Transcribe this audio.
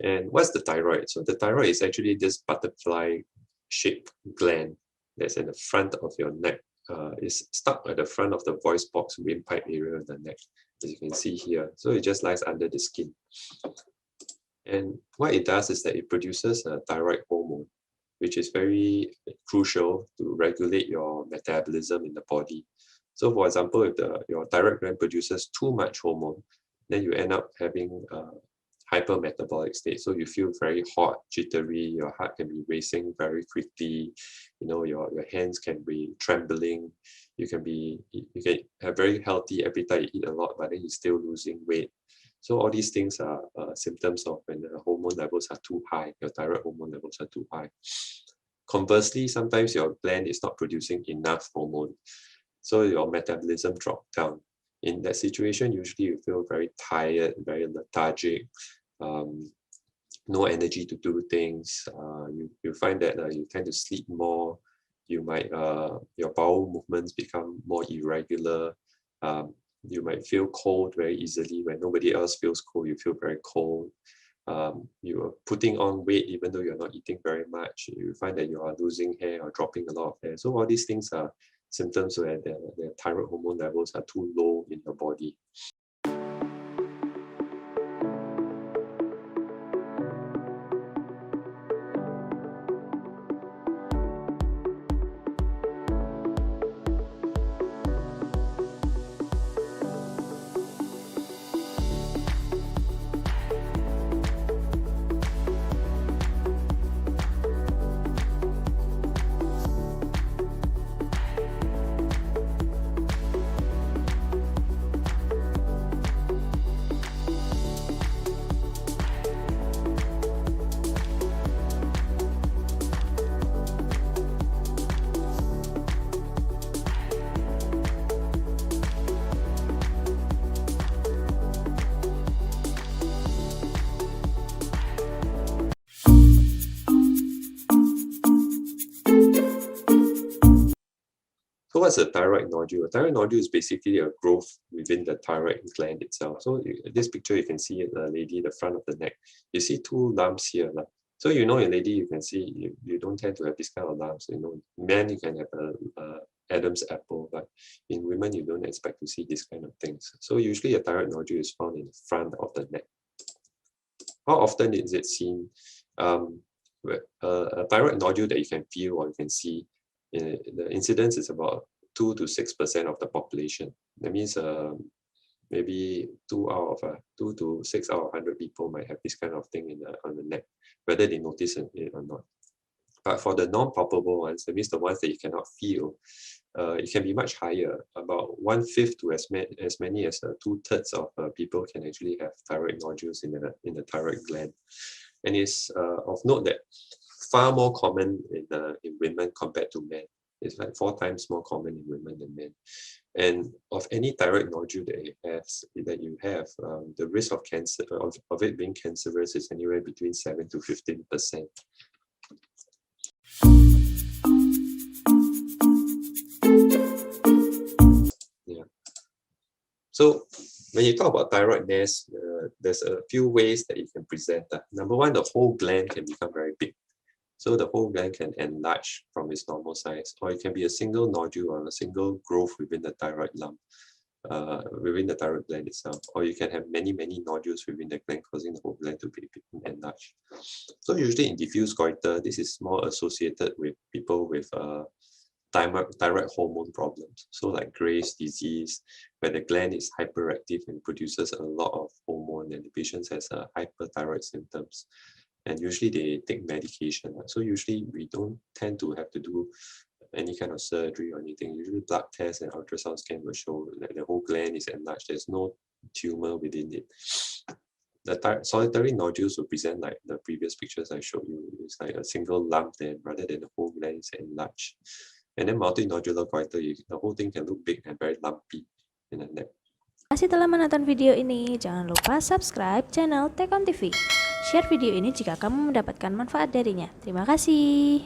And what's the thyroid? So the thyroid is actually this butterfly-shaped gland that's in the front of your neck. It's stuck at the front of the voice box windpipe area of the neck, as you can see here. So it just lies under the skin. And what it does is that it produces a thyroid hormone, which is very crucial to regulate your metabolism in the body. So for example, if your thyroid gland produces too much hormone, then you end up having hypermetabolic state. So you feel very hot, jittery, your heart can be racing very quickly, your hands can be trembling, you can have very healthy appetite, you eat a lot, but then you're still losing weight. So all these things are symptoms of when the hormone levels are too high, your thyroid hormone levels are too high. Conversely, sometimes your gland is not producing enough hormone, so your metabolism drops down. In that situation, usually you feel very tired, very lethargic, no energy to do things. You find that you tend to sleep more. You might your bowel movements become more irregular. You might feel cold very easily. When nobody else feels cold, you feel very cold. You are putting on weight even though you're not eating very much. You find that you are losing hair or dropping a lot of hair. So all these things are symptoms where the thyroid hormone levels are too low in your body. So what's a thyroid nodule? A thyroid nodule is basically a growth within the thyroid gland itself. So in this picture, you can see a lady, the front of the neck. You see two lumps here. So a lady, you can see you don't tend to have this kind of lumps. Men, you can have a Adam's apple, but in women, you don't expect to see this kind of things. So usually a thyroid nodule is found in the front of the neck. How often is it seen? A thyroid nodule that you can feel or you can see, the incidence is about 2 to 6% of the population. That means maybe 2 to 6 out of 100 people might have this kind of thing on the neck, whether they notice it or not. But for the non-palpable ones, that means the ones that you cannot feel, it can be much higher. About 1/5 to as many as 2/3 of people can actually have thyroid nodules in the thyroid gland. And it's of note that far more common in women compared to men. It's like 4 times more common in women than men. And of any thyroid nodule that you have, the risk of cancer of it being cancerous is anywhere between 7 to 15%. Yeah. So when you talk about thyroid mass, there's a few ways that you can present that. Number one, the whole gland can become very big. So the whole gland can enlarge from its normal size, or it can be a single nodule or a single growth within the thyroid lump, within the thyroid gland itself, or you can have many nodules within the gland, causing the whole gland to be enlarged. So usually in diffuse goiter, this is more associated with people with thyroid hormone problems. So like Graves' disease, where the gland is hyperactive and produces a lot of hormone, and the patient has hyperthyroid symptoms. And usually they take medication. So usually we don't tend to have to do any kind of surgery or anything. Usually blood tests and ultrasound scan will show that the whole gland is enlarged. There's no tumor within it. The solitary nodules will present like the previous pictures I showed you. It's like a single lump there rather than the whole gland is enlarged. And then multinodular goiter, the whole thing can look big and very lumpy in the neck. Terima kasih telah menonton video ini. Jangan lupa subscribe channel Take On TV. Share video ini jika kamu mendapatkan manfaat darinya. Terima kasih.